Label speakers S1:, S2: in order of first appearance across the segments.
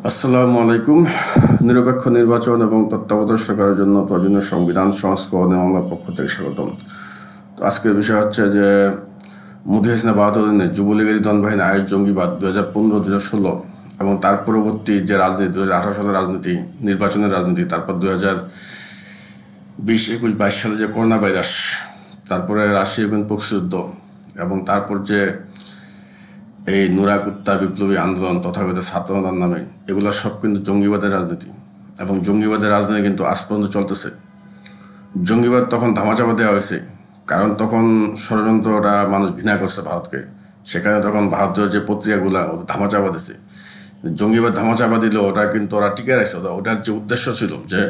S1: আসসালামু আলাইকুম। নিরপেক্ষ নির্বাচন এবং তত্ত্বাবধায়ক সরকারের জন্য প্রয়োজনীয় সংবিধান সংস্করণে আমার পক্ষ থেকে স্বাগতম। তো আজকের বিষয় হচ্ছে যে মোদি হাসিনা বাহাদুরিনে যুবলীগের দল বাহিনী আইএস জঙ্গিবাদ 2015-2016 এবং তার পরবর্তী যে রাজনীতি 2018 সালের রাজনীতি, নির্বাচনের রাজনীতি, তারপর 2020-21-22 সালে যে করোনা ভাইরাস, তারপরে রাশিয়া ইউক্রেন প্রতিযুদ্ধ এবং তারপর যে এই নুরাকুত্তা বিপ্লবী আন্দোলন তথাকথিত ছাত্র আন্দোলন নামে, এগুলো সব কিন্তু জঙ্গিবাদের রাজনীতি এবং জঙ্গিবাদের রাজনীতি কিন্তু আজ পর্যন্ত চলতেছে। জঙ্গিবাদ তখন ধামাচাপা দেওয়া হয়েছে, কারণ তখন ষড়যন্ত্রটা মানুষ ঘৃণা করছে ভারতকে। সেখানে তখন ভারতীয় যে পত্রিকাগুলো ওদের ধামাচাপা দিছে। জঙ্গিবাদ ধামাচাপা দিলে ওটা কিন্তু ওরা টিকে রাখছে। ওটার যে উদ্দেশ্য ছিল যে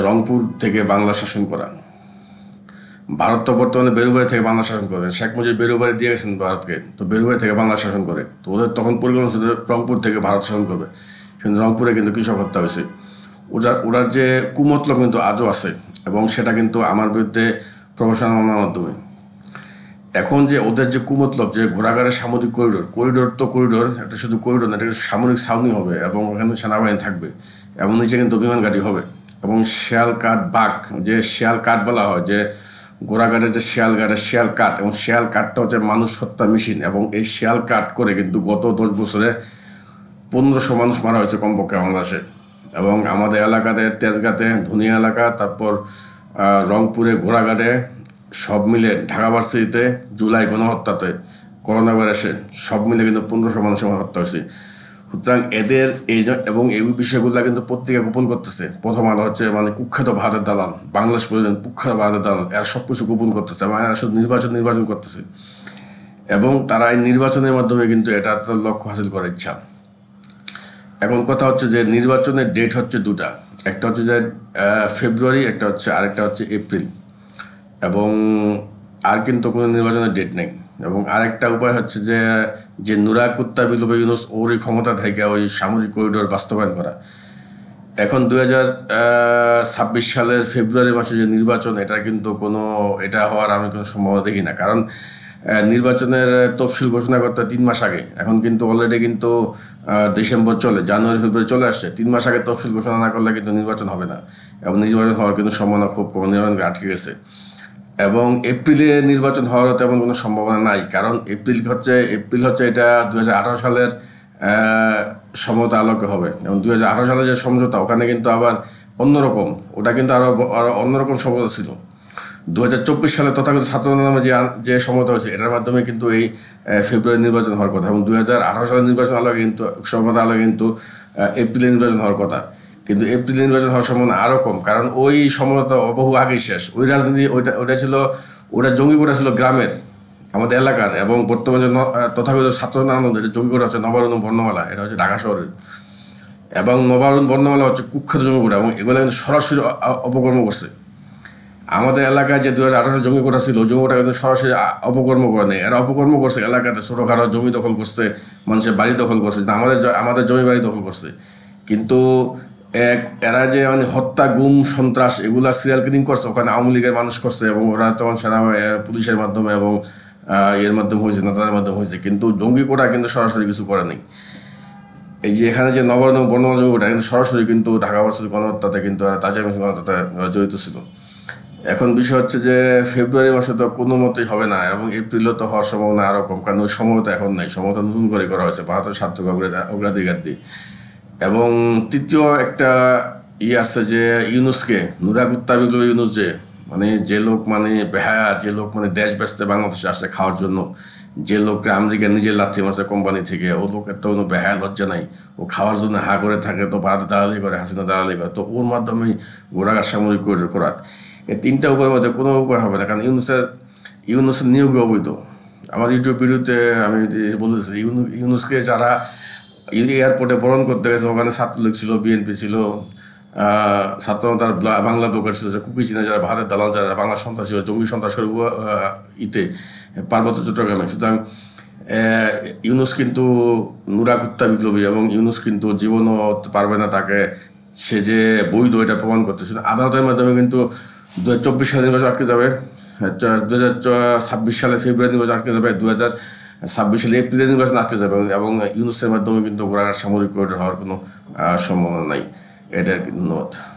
S1: রংপুর থেকে বাংলা শাসন করা। ভারত তো বর্তমানে বেরুবাড়ি থেকে বাংলা শাসন করে, শেখ মুজিব বেরুবাড়ি দিয়ে গেছেন ভারতকে, তো বেরুবাড়ি থেকে বাংলা শাসন করে। তো ওদের তখন পরিকল্পনা ছিল রংপুর থেকে ভারত শাসন করবে, কিন্তু রংপুরে কিন্তু কৃষক হত্যা হয়েছে। ওরার যে কুমতলব কিন্তু আজও আছে এবং সেটা কিন্তু আমার বিরুদ্ধে প্রফেশনাল মামলার মাধ্যমে। এখন যে ওদের যে কুমতলব যে ঘোড়াঘাটের সামরিক করিডোর তো করিডোর, একটা শুধু করিডোর না, এটা সামরিক ছাউনি হবে এবং ওখানে সেনাবাহিনী থাকবে এবং নিচে কিন্তু বিমান ঘাঁটি হবে এবং শিয়াল কাঠ বাঘ, যে শিয়াল কাঠ বলা হয়, যে গোড়াঘাটের যে শিয়াল কাঠ, এবং শিয়াল কাঠটা হচ্ছে মানুষ হত্যা মেশিন। এবং এই শিয়াল কাঠ করে কিন্তু গত 10 বছরে 1500 মানুষ মারা হয়েছে কমপক্ষে বাংলাদেশে। এবং আমাদের এলাকাতে তেজগাঁতে ধুনিয়া এলাকা, তারপর রংপুরে ঘোড়াঘাটে, সব মিলে ঢাকা ভার্সিটিতে জুলাই গণহত্যাতে, করোনা ভাইরাসে, সব মিলে কিন্তু 1500 মানুষের হত্যা হয়েছে। সুতরাং এদের এবং এই বিষয়গুলো কিন্তু পত্রিকা গোপন করতেছে। প্রথম আলো হচ্ছে মানে কুখ্যাত ভারতের দালাল, বাংলাদেশ প্রেসিডেন্ট কুখ্যাত ভারতের দালাল, এরা সব কিছু গোপন করতেছে এবং এরা শুধু নির্বাচন করতেছে এবং তারা এই নির্বাচনের মাধ্যমে কিন্তু এটা তার লক্ষ্য হাসিল করার ইচ্ছা। এখন কথা হচ্ছে যে নির্বাচনের ডেট হচ্ছে দুটা, একটা হচ্ছে যে ফেব্রুয়ারি, আরেকটা হচ্ছে এপ্রিল, এবং আর কিন্তু কোনো নির্বাচনের ডেট নেই। এবং আরেকটা উপায় হচ্ছে যে নুরাকুত্তা বিপ্লবী ইউনূস ওরই ক্ষমতা থেকে ওই সামরিক করিডোর বাস্তবায়ন করা। এখন 2026 সালের ফেব্রুয়ারি মাসে যে নির্বাচন, এটা হওয়ার আমি কোনো সম্ভাবনা দেখি না। কারণ নির্বাচনের তফসিল ঘোষণা করতে 3 মাস আগে, এখন কিন্তু অলরেডি কিন্তু ডিসেম্বর চলে, জানুয়ারি ফেব্রুয়ারি চলে আসছে। 3 মাস আগে তফসিল ঘোষণা না করলে কিন্তু নির্বাচন হবে না এবং নির্বাচন হওয়ার কিন্তু সম্ভাবনা খুব কম, নির্বাচন আটকে গেছে। এবং এপ্রিলে নির্বাচন হওয়ারও তেমন কোনো সম্ভাবনা নাই, কারণ এপ্রিল হচ্ছে এটা 2018 সালের সমঝোতা আলোকে হবে। এবং 2018 সালের যে সমঝোতা, ওখানে কিন্তু আবার অন্যরকম, ওটা কিন্তু আরো অন্যরকম সমঝোতা ছিল। 2024 সালে তথাকথিত ছাত্র নামে যে সমঝোতা হয়েছে, এটার মাধ্যমে কিন্তু এই ফেব্রুয়ারি নির্বাচন হওয়ার কথা এবং 2018 সালের নির্বাচন আলোকে কিন্তু সমঝোতা আলোকে কিন্তু এপ্রিলে নির্বাচন হওয়ার কথা। কিন্তু এপ্রিল নির্বাচন হওয়ার সম্ভাবনা আরও কম, কারণ ওই সমঝোতা বহু আগেই শেষ। ওই রাজনীতি ওটা জঙ্গি কোটা ছিল গ্রামের, আমাদের এলাকার। এবং বর্তমানে তথাকথিত ছাত্র আন্দোলন, এটা জঙ্গি কোটা হচ্ছে নবারুণ বর্ণমালা, এটা হচ্ছে ঢাকা শহরের। এবং নবারুণ বর্ণমালা হচ্ছে কুখ্যাত জঙ্গি কোটা এবং এগুলো কিন্তু সরাসরি অপকর্ম করছে। আমাদের এলাকায় যে 2018 জঙ্গি কোটা ছিল, জঙ্গি কোটা কিন্তু সরাসরি অপকর্ম করে নেই, এরা অপকর্ম করছে এলাকাতে, ছোটোখাটো জমি দখল করছে, মানুষের বাড়ি দখল করছে, আমাদের জমি বাড়ি দখল করছে। কিন্তু এরা যে মানে হত্যা, গুম, সন্ত্রাস, এগুলা সিরিয়াল কিলিং করছে, ওখানে আওয়ামী লীগের মানুষ করছে এবং ওরা তখন পুলিশের মাধ্যমে এবং এর মাধ্যমে হয়েছে, নেতাদের মাধ্যমে হয়েছে। কিন্তু জঙ্গি কোটা কিন্তু সরাসরি কিছু করে নেই। এই যে এখানে যে নবান্ন বর্ণমালা জঙ্গি কোটা কিন্তু সরাসরি কিন্তু ঢাকা ভার্সিটির গণহত্যাতে কিন্তু তাজা গণহত্যাতে জড়িত ছিল। এখন বিষয় হচ্ছে যে ফেব্রুয়ারি মাসে তো কোনো মতেই হবে না এবং এপ্রিলও তো হওয়ার সম্ভাবনা আরও কম, কারণ ওই সময় এখন নাই, সময় নতুন করে করা হয়েছে ভারতের স্বার্থকে অগ্রাধিকার দিয়ে। এবং তৃতীয় একটা আছে যে ইউনূসকে, নুরাকুত্তা বিপ্লবী ইউনূস, যে লোক বেহায়া, যে লোক দেশ বেচতে বাংলাদেশে আসে খাওয়ার জন্য, যে লোককে আমেরিকা নিজের লাথি মারছে কোম্পানি থেকে, ও লোকের তো কোনো বেহায়া লজ্জা নাই, ও খাওয়ার জন্য হা করে থাকে, তো ভারতে দালালি করে, হাসিনা দালালি করে, তো ওর মাধ্যমেই ঘোড়াঘাট সামরিক করিডোর করাত। এই 3টা উপায়ের মধ্যে কোনো উপায় হবে না, কারণ ইউনূসের নিয়োগ অবৈধ। আমার ইউটিউব ভিডিওতে আমি বলেছি, ইউনূসকে যারা এয়ারপোর্টে বরণ করতে গেছে, ওখানে ছাত্রলীগ ছিল, বিএনপি ছিল, ছাত্রতার বাংলা ব্লগার ছিল, কুকি চিনা, যারা ভারতের দালাল, যারা বাংলা সন্ত্রাসী, জঙ্গি সন্ত্রাস করে পার্বত্য চট্টগ্রামে। সুতরাং ইউনূস কিন্তু নুরাকুত্তা বিপ্লবী এবং ইউনূস কিন্তু জীবনও পারবে না তাকে, সে যে বৈধ এটা প্রমাণ করতেছে। আদালতের মাধ্যমে কিন্তু 2024 সালে নির্বাচন আটকে যাবে, 2026 সালে ফেব্রুয়ারি নির্বাচন আটকে যাবে, সালে এপ্রিলে নির্বাচন আসতে যাবে এবং ইউনূসের মাধ্যমে কিন্তু গোড়াঘাট সামরিক করিডোর হওয়ার কোনো সম্ভাবনা নাই। এটা আর কি। ধন্যবাদ।